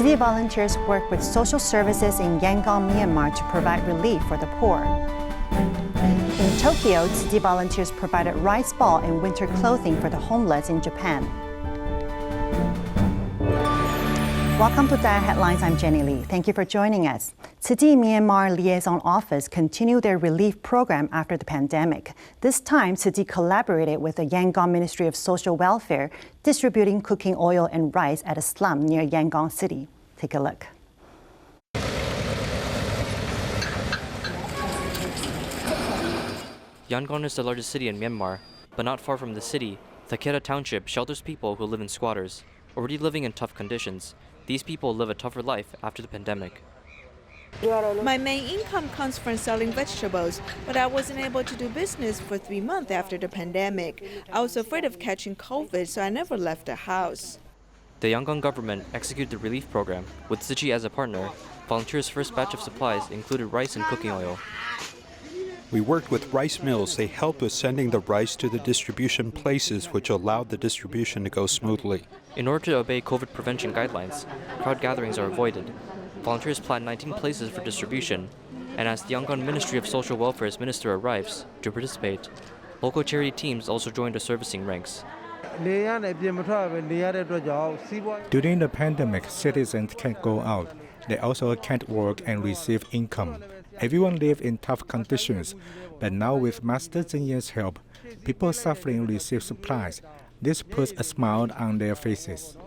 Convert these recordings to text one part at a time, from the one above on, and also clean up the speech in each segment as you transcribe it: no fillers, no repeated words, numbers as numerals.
Tzu Chi volunteers work with social services in Yangon, Myanmar to provide relief for the poor. In Tokyo, Tzu Chi volunteers provided rice ball and winter clothing for the homeless in Japan. Welcome to Diet Headlines. I'm Jenny Lee. Thank you for joining us. Tzu Chi Myanmar Liaison Office continued their relief program after the pandemic. This time, Tzu Chi collaborated with the Yangon Ministry of Social Welfare, distributing cooking oil and rice at a slum near Yangon City. Take a look. Yangon is the largest city in Myanmar, but not far from the city, Takeda Township shelters people who live in squatters. Already living in tough conditions, these people live a tougher life after the pandemic. My main income comes from selling vegetables, but I wasn't able to do business for 3 months after the pandemic. I was afraid of catching COVID, so I never left the house. The Yangon government executed the relief program with Tzu Chi as a partner. Volunteers' first batch of supplies included rice and cooking oil. We worked with rice mills. They helped with sending the rice to the distribution places, which allowed the distribution to go smoothly. In order to obey COVID prevention guidelines, crowd gatherings are avoided. Volunteers plan 19 places for distribution, and as the Yangon Ministry of Social Welfare's minister arrives to participate, local charity teams also join the servicing ranks. During the pandemic, citizens can't go out. They also can't work and receive income. Everyone lived in tough conditions, but now with Master Zhenye's help, people suffering receive supplies. This puts a smile on their faces.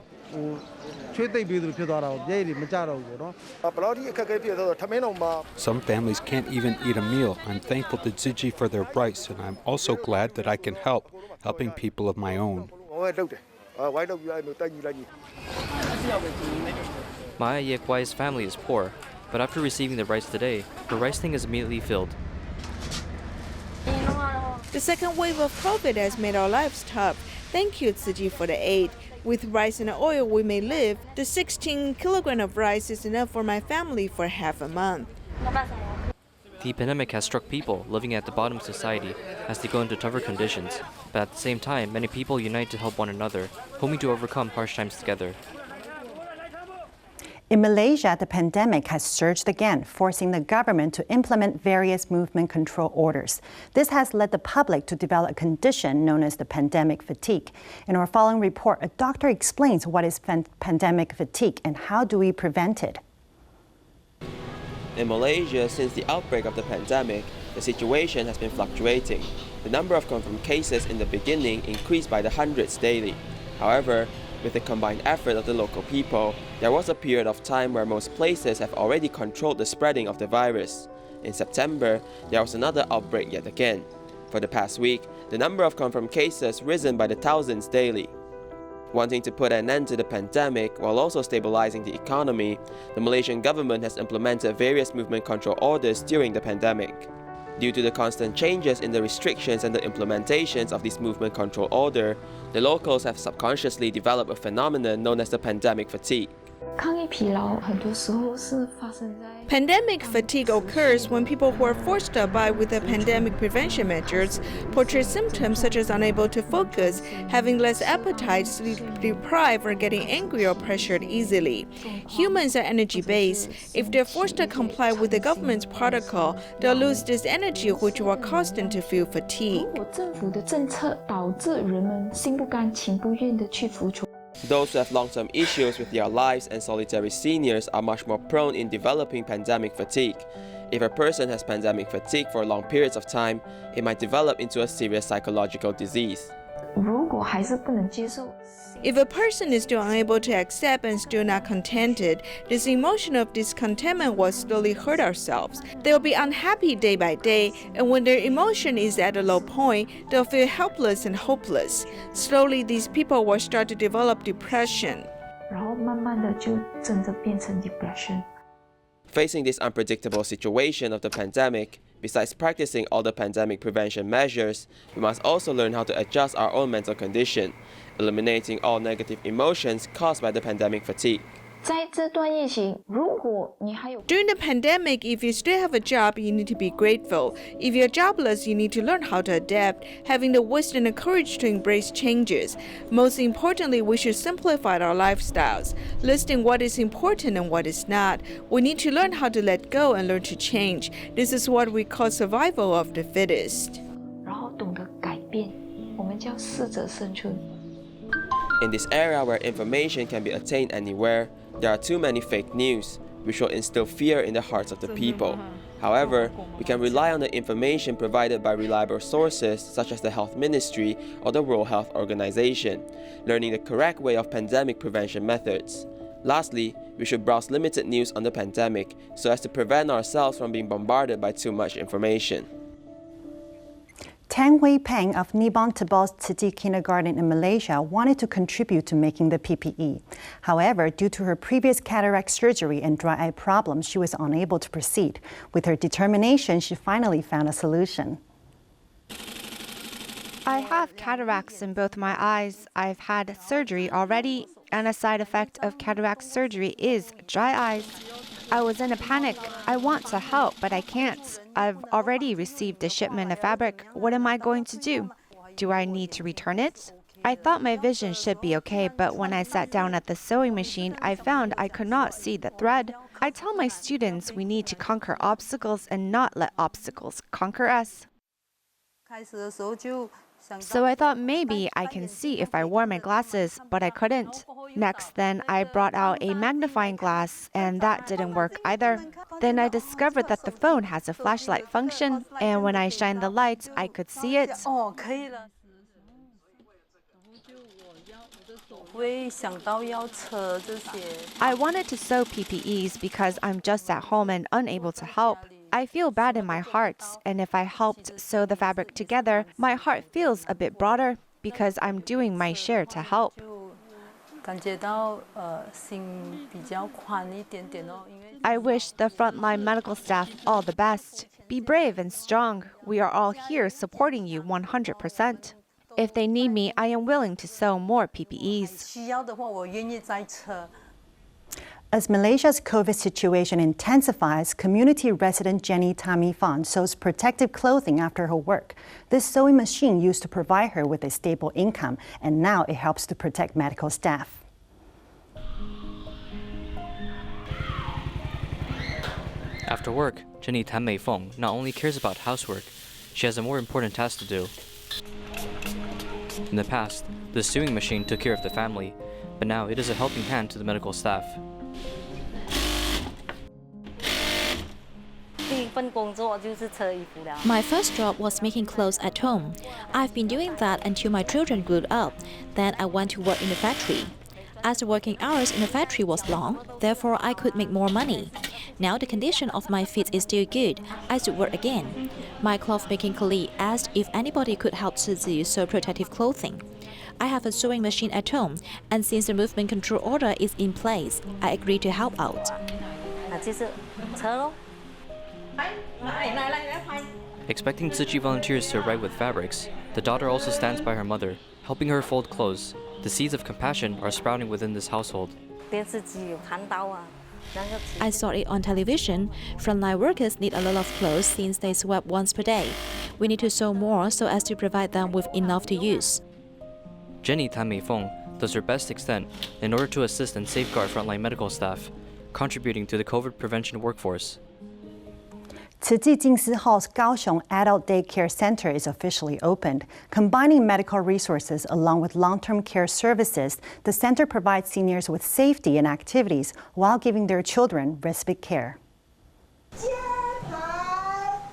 Some families can't even eat a meal. I'm thankful to Tzu Chi for their rice, and I'm also glad that I can helping people of my own. Maya Yekwai's family is poor, but after receiving the rice today, her rice tank is immediately filled. The second wave of COVID has made our lives tough. Thank you, Tzu Chi, for the aid. With rice and oil, we may live. The 16 kilograms of rice is enough for my family for half a month. The pandemic has struck people living at the bottom of society as they go into tougher conditions, but at the same time, many people unite to help one another, hoping to overcome harsh times together. In Malaysia, the pandemic has surged again, forcing the government to implement various movement control orders. This has led the public to develop a condition known as the pandemic fatigue. In our following report, a doctor explains what is pandemic fatigue and how do we prevent it. In Malaysia, since the outbreak of the pandemic, the situation has been fluctuating. The number of confirmed cases in the beginning increased by the hundreds daily. However, with the combined effort of the local people, there was a period of time where most places have already controlled the spreading of the virus. In September, there was another outbreak yet again. For the past week, the number of confirmed cases risen by the thousands daily. Wanting to put an end to the pandemic while also stabilizing the economy, the Malaysian government has implemented various movement control orders during the pandemic. Due to the constant changes in the restrictions and the implementations of this movement control order, the locals have subconsciously developed a phenomenon known as the pandemic fatigue. Pandemic fatigue occurs when people who are forced to abide with the pandemic prevention measures portray symptoms such as unable to focus, having less appetite, sleep deprived, or getting angry or pressured easily. Humans are energy-based. If they're forced to comply with the government's protocol, they'll lose this energy, which will cause them to feel fatigue. Those who have long-term issues with their lives and solitary seniors are much more prone in developing pandemic fatigue. If a person has pandemic fatigue for long periods of time, it might develop into a serious psychological disease. If a person is still unable to accept and still not contented, this emotion of discontentment will slowly hurt ourselves. They'll be unhappy day by day, and when their emotion is at a low point, they'll feel helpless and hopeless. Slowly, these people will start to develop depression. Facing this unpredictable situation of the pandemic, besides practicing all the pandemic prevention measures, we must also learn how to adjust our own mental condition, eliminating all negative emotions caused by the pandemic fatigue. During the pandemic, if you still have a job, you need to be grateful. If you're jobless, you need to learn how to adapt, having the wisdom and courage to embrace changes. Most importantly, we should simplify our lifestyles, listing what is important and what is not. We need to learn how to let go and learn to change. This is what we call survival of the fittest. In this era where information can be attained anywhere, there are too many fake news, which will instill fear in the hearts of the people. However, we can rely on the information provided by reliable sources such as the Health Ministry or the World Health Organization, learning the correct way of pandemic prevention methods. Lastly, we should browse limited news on the pandemic so as to prevent ourselves from being bombarded by too much information. Tang Wei Peng of Nibong Tabal's Tzu Chi kindergarten in Malaysia wanted to contribute to making the PPE. However, due to her previous cataract surgery and dry eye problems, she was unable to proceed. With her determination, she finally found a solution. I have cataracts in both my eyes. I've had surgery already, and a side effect of cataract surgery is dry eyes. I was in a panic. I want to help, but I can't. I've already received a shipment of fabric. What am I going to do? Do I need to return it? I thought my vision should be okay, but when I sat down at the sewing machine, I found I could not see the thread. I tell my students we need to conquer obstacles and not let obstacles conquer us. So I thought maybe I can see if I wore my glasses, but I couldn't. Next, then I brought out a magnifying glass, and that didn't work either. Then I discovered that the phone has a flashlight function, and when I shined the lights, I could see it. I wanted to sew PPEs because I'm just at home and unable to help. I feel bad in my heart, and if I helped sew the fabric together, my heart feels a bit broader because I'm doing my share to help. I wish the frontline medical staff all the best. Be brave and strong. We are all here supporting you 100%. If they need me, I am willing to sew more PPEs. As Malaysia's COVID situation intensifies, community resident Jenny Tammy Fan sews protective clothing after her work. This sewing machine used to provide her with a stable income, and now it helps to protect medical staff. After work, Jenny Tan Mei Feng not only cares about housework, she has a more important task to do. In the past, the sewing machine took care of the family, but now it is a helping hand to the medical staff. My first job was making clothes at home. I've been doing that until my children grew up. Then I went to work in the factory. As the working hours in the factory was long, therefore I could make more money. Now the condition of my feet is still good. I should work again. My cloth-making colleague asked if anybody could help Tzu Chi sew protective clothing. I have a sewing machine at home, and since the movement control order is in place, I agreed to help out. Expecting Tzu Chi volunteers to arrive with fabrics, the daughter also stands by her mother, helping her fold clothes. The seeds of compassion are sprouting within this household. I saw it on television. Frontline workers need a lot of clothes since they sweat once per day. We need to sew more so as to provide them with enough to use. Jenny Tan Mei Feng does her best extent in order to assist and safeguard frontline medical staff, contributing to the COVID prevention workforce. Tzu Chi Jingsi Hall's Kaohsiung Adult Daycare Center is officially opened. Combining medical resources along with long-term care services, the center provides seniors with safety and activities while giving their children respite care.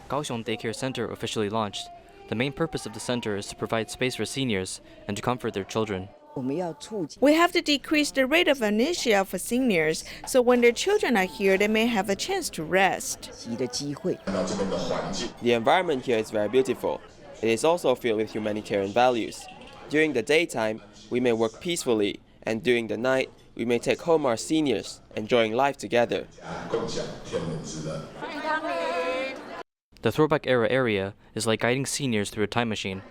Kaohsiung Daycare Center officially launched. The main purpose of the center is to provide space for seniors and to comfort their children. We have to decrease the rate of amnesia for seniors, so when their children are here, they may have a chance to rest. The environment here is very beautiful. It is also filled with humanitarian values. During the daytime, we may work peacefully, and during the night, we may take home our seniors, enjoying life together. The throwback era area is like guiding seniors through a time machine.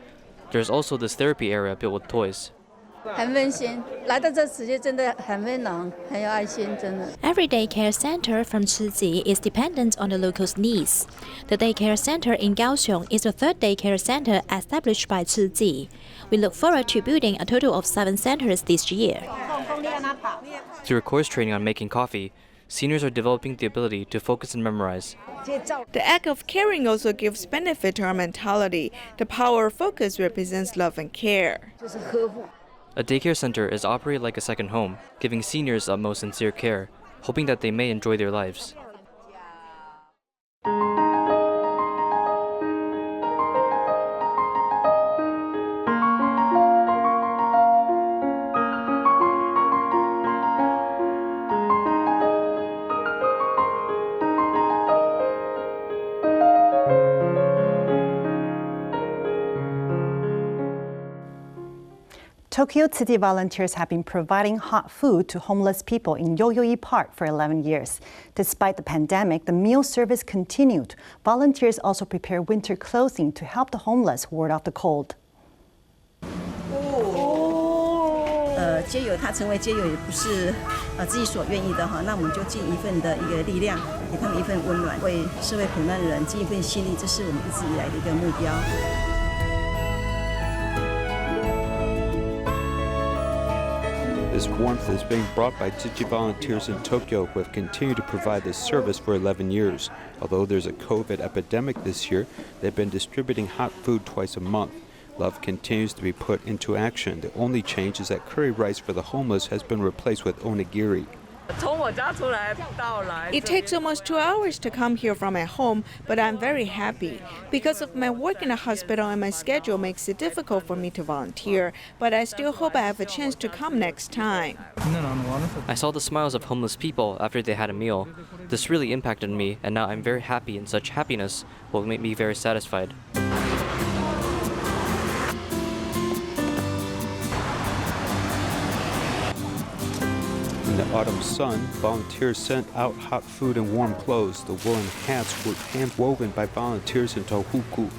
There is also this therapy area built with toys. Every daycare center from Tzu Chi is dependent on the locals' needs. The daycare center in Kaohsiung is the third daycare center established by Tzu Chi. We look forward to building a total of 7 centers this year. Through a course training on making coffee, seniors are developing the ability to focus and memorize. The act of caring also gives benefit to our mentality. The power of focus represents love and care. A daycare center is operated like a second home, giving seniors utmost sincere care, hoping that they may enjoy their lives. Tokyo Tzu Chi volunteers have been providing hot food to homeless people in Yoyogi Park for 11 years. Despite the pandemic, the meal service continued. Volunteers also prepare winter clothing to help the homeless ward off the cold. 街友他成为街友也不是自己所愿意的哈，那我们就尽一份的一个力量，给他们一份温暖，为社会苦难的人尽一份心力，这是我们一直以来的一个目标。 This warmth is being brought by Tzu Chi volunteers in Tokyo who have continued to provide this service for 11 years. Although there's a COVID epidemic this year, they've been distributing hot food twice a month. Love continues to be put into action. The only change is that curry rice for the homeless has been replaced with onigiri. It takes almost 2 hours to come here from my home, but I'm very happy. Because of my work in a hospital and my schedule makes it difficult for me to volunteer, but I still hope I have a chance to come next time. I saw the smiles of homeless people after they had a meal. This really impacted me, and now I'm very happy, and such happiness will make me very satisfied. In the autumn sun, volunteers sent out hot food and warm clothes. The woolen hats were hand-woven by volunteers in Tohoku.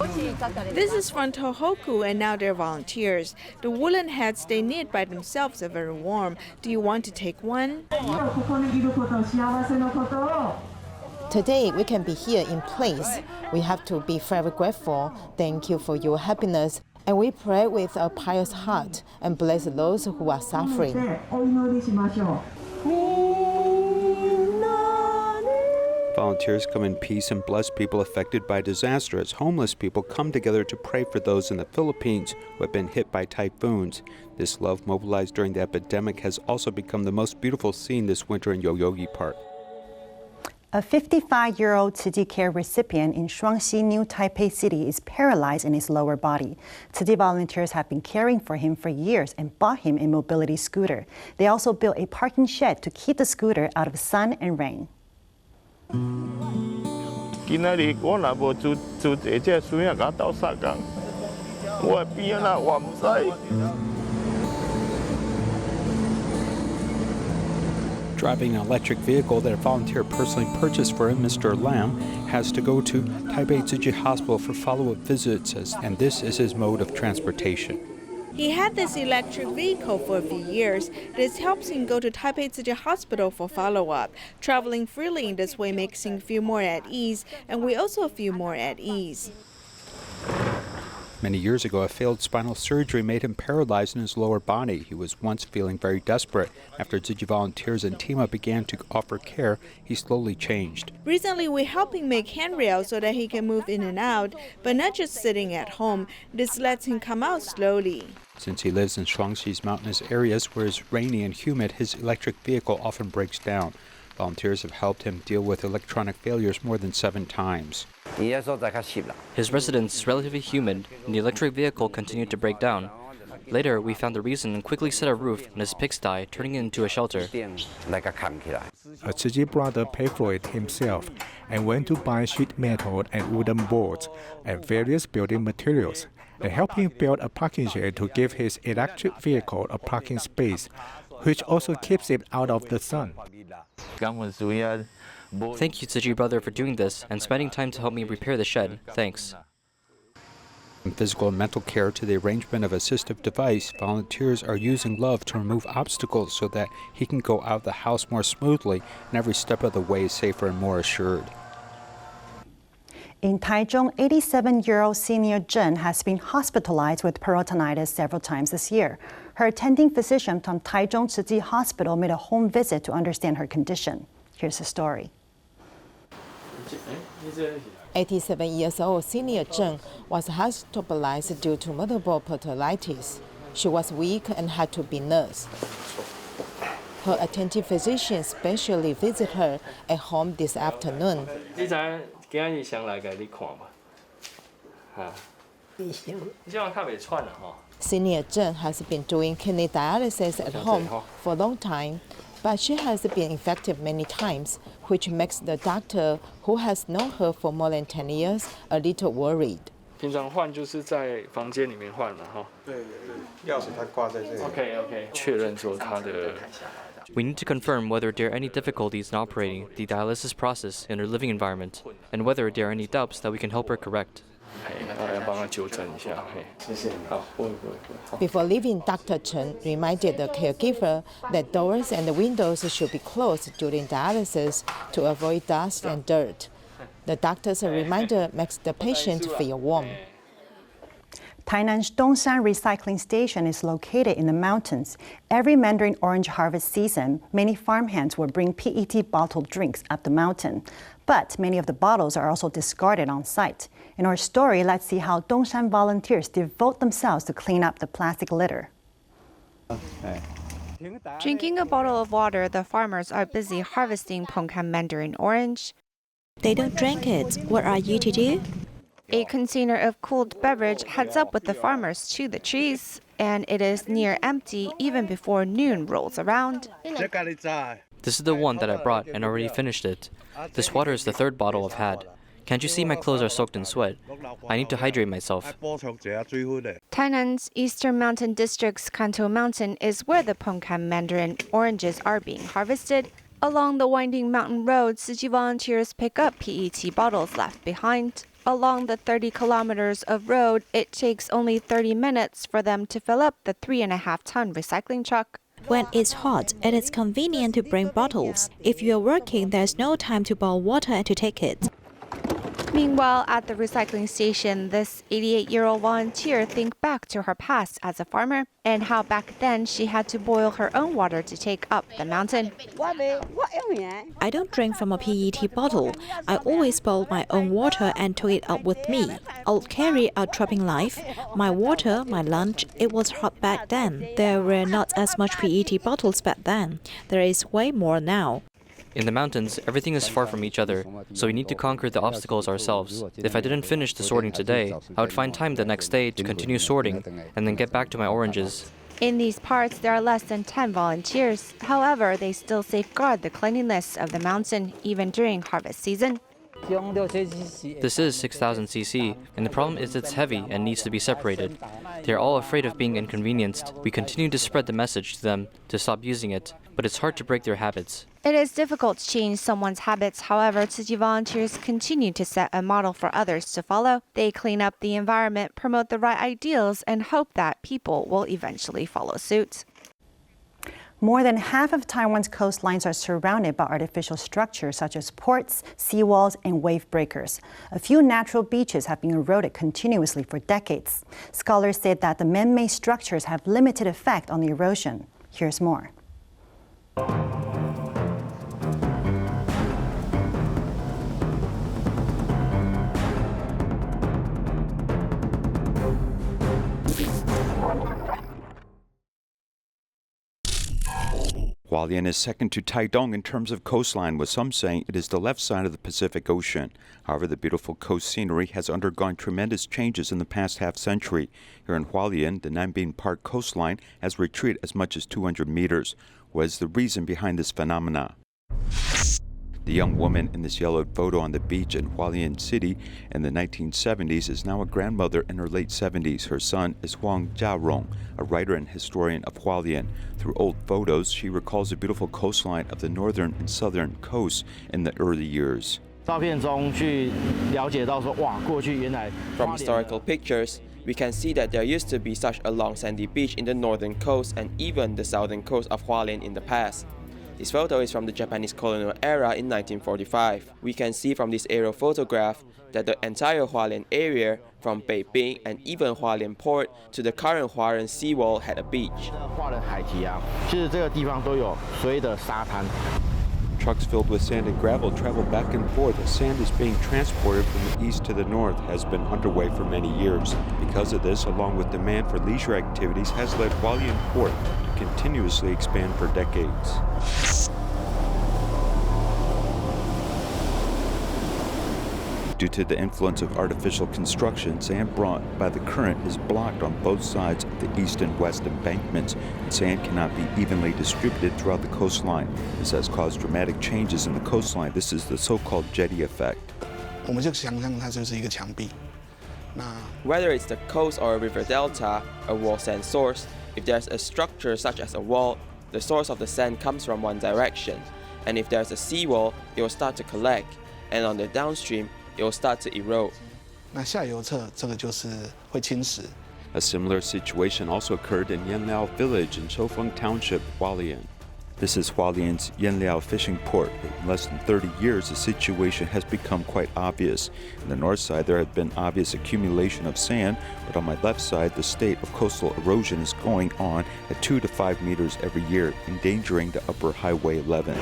This is from Tohoku, and now they're volunteers. The woolen hats they knit by themselves are very warm. Do you want to take one? Today, we can be here in place. We have to be very grateful. Thank you for your happiness. And we pray with a pious heart and bless those who are suffering. Volunteers come in peace and bless people affected by disaster as homeless people come together to pray for those in the Philippines who have been hit by typhoons. This love mobilized during the epidemic has also become the most beautiful scene this winter in Yoyogi Park. A 55-year-old Tzu Chi care recipient in Shuangxi, New Taipei City is paralyzed in his lower body. Tzu Chi volunteers have been caring for him for years and bought him a mobility scooter. They also built a parking shed to keep the scooter out of sun and rain. Driving an electric vehicle that a volunteer personally purchased for him, Mr. Lam has to go to Taipei Tzu Chi Hospital for follow-up visits, and this is his mode of transportation. He had this electric vehicle for a few years. This helps him go to Taipei Tzu Chi Hospital for follow-up. Traveling freely in this way makes him feel more at ease, and we also feel more at ease. Many years ago, a failed spinal surgery made him paralyzed in his lower body. He was once feeling very desperate. After Tzu Chi volunteers and team up began to offer care, he slowly changed. Recently, we help him make handrails so that he can move in and out, but not just sitting at home. This lets him come out slowly. Since he lives in Shuangxi's mountainous areas where it's rainy and humid, his electric vehicle often breaks down. Volunteers have helped him deal with electronic failures more than 7 times. His residence is relatively humid, and the electric vehicle continued to break down. Later, we found the reason and quickly set a roof on his pigsty, turning it into a shelter. A Tzu Chi brother paid for it himself and went to buy sheet metal and wooden boards and various building materials, and helped him build a parking shed to give his electric vehicle a parking space, which also keeps it out of the sun. Thank you, Tzu Chi brother, for doing this and spending time to help me repair the shed. Thanks. From physical and mental care to the arrangement of assistive device, volunteers are using love to remove obstacles so that he can go out the house more smoothly and every step of the way safer and more assured. In Taichung, 87-year-old senior Zhen has been hospitalized with peritonitis several times this year. Her attending physician from Taichung Tzu Chi Hospital made a home visit to understand her condition. Here's the story. 87 years old senior Zheng was hospitalized due to multiple peritonitis. She was weak and had to be nursed. Her attending physician specially visited her at home this afternoon. Senior Zheng has been doing kidney dialysis at home for a long time, but she has been infected many times, which makes the doctor, who has known her for more than 10 years, a little worried. We need to confirm whether there are any difficulties in operating the dialysis process in her living environment, and whether there are any doubts that we can help her correct. Before leaving, Dr. Chen reminded the caregiver that doors and windows should be closed during dialysis to avoid dust and dirt. The doctor's reminder makes the patient feel warm. Tainan's Dongshan recycling station is located in the mountains. Every mandarin orange harvest season, many farmhands will bring PET bottled drinks up the mountain. But many of the bottles are also discarded on site. In our story, let's see how Dongshan volunteers devote themselves to clean up the plastic litter. Drinking a bottle of water, the farmers are busy harvesting Pongkan mandarin orange. They don't drink it. What are you to do? A container of cooled beverage heads up with the farmers to the trees, and it is near empty even before noon rolls around. This is the one that I brought and already finished it. This water is the third bottle I've had. Can't you see my clothes are soaked in sweat? I need to hydrate myself. Tainan's Eastern Mountain District's Kanto Mountain is where the Pongkan mandarin oranges are being harvested. Along the winding mountain road, Tzu Chi volunteers pick up PET bottles left behind. Along the 30 kilometers of road, it takes only 30 minutes for them to fill up the 3.5-ton recycling truck. When it's hot, it is convenient to bring bottles. If you're working, there's no time to boil water and to take it. Meanwhile, at the recycling station, this 88-year-old volunteer thinks back to her past as a farmer and how back then she had to boil her own water to take up the mountain. I don't drink from a PET bottle. I always boil my own water and took it up with me. I'll carry a trapping life. My water, my lunch, it was hot back then. There were not as much PET bottles back then. There is way more now. In the mountains, everything is far from each other, so we need to conquer the obstacles ourselves. If I didn't finish the sorting today, I would find time the next day to continue sorting and then get back to my oranges. In these parts, there are less than 10 volunteers. However, they still safeguard the cleanliness of the mountain, even during harvest season. This is 6,000 cc, and the problem is it's heavy and needs to be separated. They are all afraid of being inconvenienced. We continue to spread the message to them to stop using it, but it's hard to break their habits. It is difficult to change someone's habits. However, Tzu Chi volunteers continue to set a model for others to follow. They clean up the environment, promote the right ideals, and hope that people will eventually follow suit. More than half of Taiwan's coastlines are surrounded by artificial structures such as ports, seawalls, and wave breakers. A few natural beaches have been eroded continuously for decades. Scholars say that the man-made structures have limited effect on the erosion. Here's more. Hualien is second to Taidong in terms of coastline, with some saying it is the left side of the Pacific Ocean. However, the beautiful coast scenery has undergone tremendous changes in the past half-century. Here in Hualien, the Nanbing Park coastline has retreated as much as 200 meters. What is the reason behind this phenomena? The young woman in this yellowed photo on the beach in Hualien City in the 1970s is now a grandmother in her late 70s. Her son is Huang Jiarong, a writer and historian of Hualien. Through old photos, she recalls the beautiful coastline of the northern and southern coasts in the early years. From historical pictures, we can see that there used to be such a long sandy beach in the northern coast and even the southern coast of Hualien in the past. This photo is from the Japanese colonial era in 1945. We can see from this aerial photograph that the entire Hualien area, from Beiping and even Hualien Port to the current Huaren seawall, had a beach. Trucks filled with sand and gravel travel back and forth as sand is being transported from the east to the north has been underway for many years. Because of this, along with demand for leisure activities, has led Hualien Port to continuously expand for decades. Due to the influence of artificial construction, sand brought by the current is blocked on both sides of the east and west embankments, and sand cannot be evenly distributed throughout the coastline. This has caused dramatic changes in the coastline. This is the so-called jetty effect. Whether it's the coast or a river delta, a wall sand source, if there's a structure such as a wall, the source of the sand comes from one direction. And if there's a seawall, it will start to collect. And on the downstream, it will start to erode. A similar situation also occurred in Yanliao village in Choufeng Township, Hualien. This is Hualien's Yanliao fishing port. In less than 30 years, the situation has become quite obvious. On the north side, there had been obvious accumulation of sand, but on my left side, the state of coastal erosion is going on at 2 to 5 meters every year, endangering the upper Highway 11.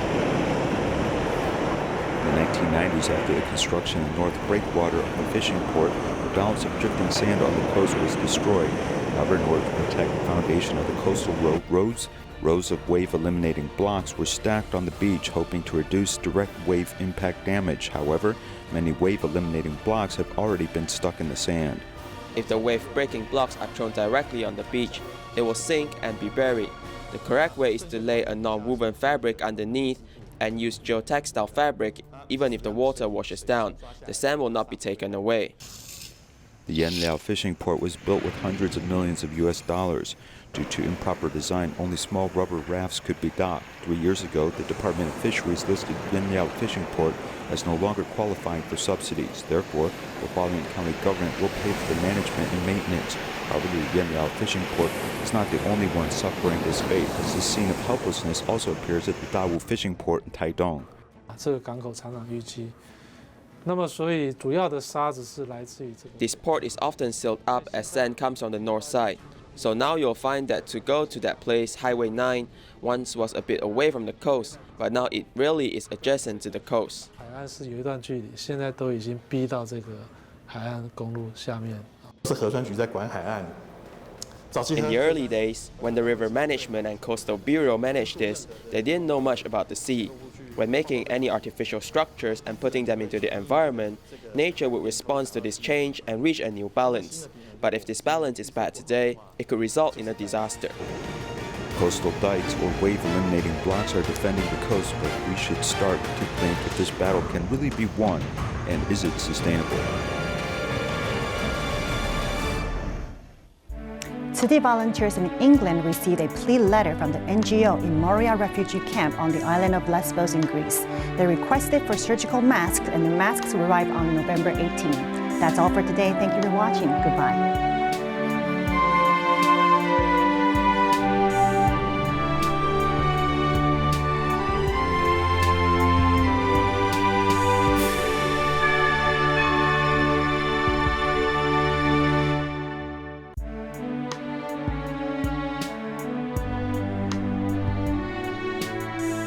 In the 1990s, after the construction of the north breakwater of the fishing port, the balance of drifting sand on the coast was destroyed. However, in order to protect the foundation of the coastal rows of wave-eliminating blocks were stacked on the beach, hoping to reduce direct wave impact damage. However, many wave-eliminating blocks have already been stuck in the sand. If the wave-breaking blocks are thrown directly on the beach, it will sink and be buried. The correct way is to lay a non-woven fabric underneath and use geotextile fabric. Even if the water washes down, the sand will not be taken away. The Yanliao fishing port was built with hundreds of millions of US dollars. Due to improper design, only small rubber rafts could be docked. 3 years ago, the Department of Fisheries listed Yanliao fishing port as no longer qualifying for subsidies. Therefore, the Hualien County government will pay for the management and maintenance. However, the Yanliao fishing port is not the only one suffering this fate, as this scene of helplessness also appears at the Dawu fishing port in Taidong. This port is often sealed up as sand comes from the north side. So now you'll find that to go to that place, Highway 9, once was a bit away from the coast, but now it really is adjacent to the coast. In the early days, when the River Management and Coastal Bureau managed this, they didn't know much about the sea. When making any artificial structures and putting them into the environment, nature would respond to this change and reach a new balance. But if this balance is bad today, it could result in a disaster. Coastal dikes or wave-eliminating blocks are defending the coast, but we should start to think if this battle can really be won, and is it sustainable? Today, volunteers in England received a plea letter from the NGO in Moria refugee camp on the island of Lesbos in Greece. They requested for surgical masks, and the masks arrived on November 18. That's all for today. Thank you for watching. Goodbye.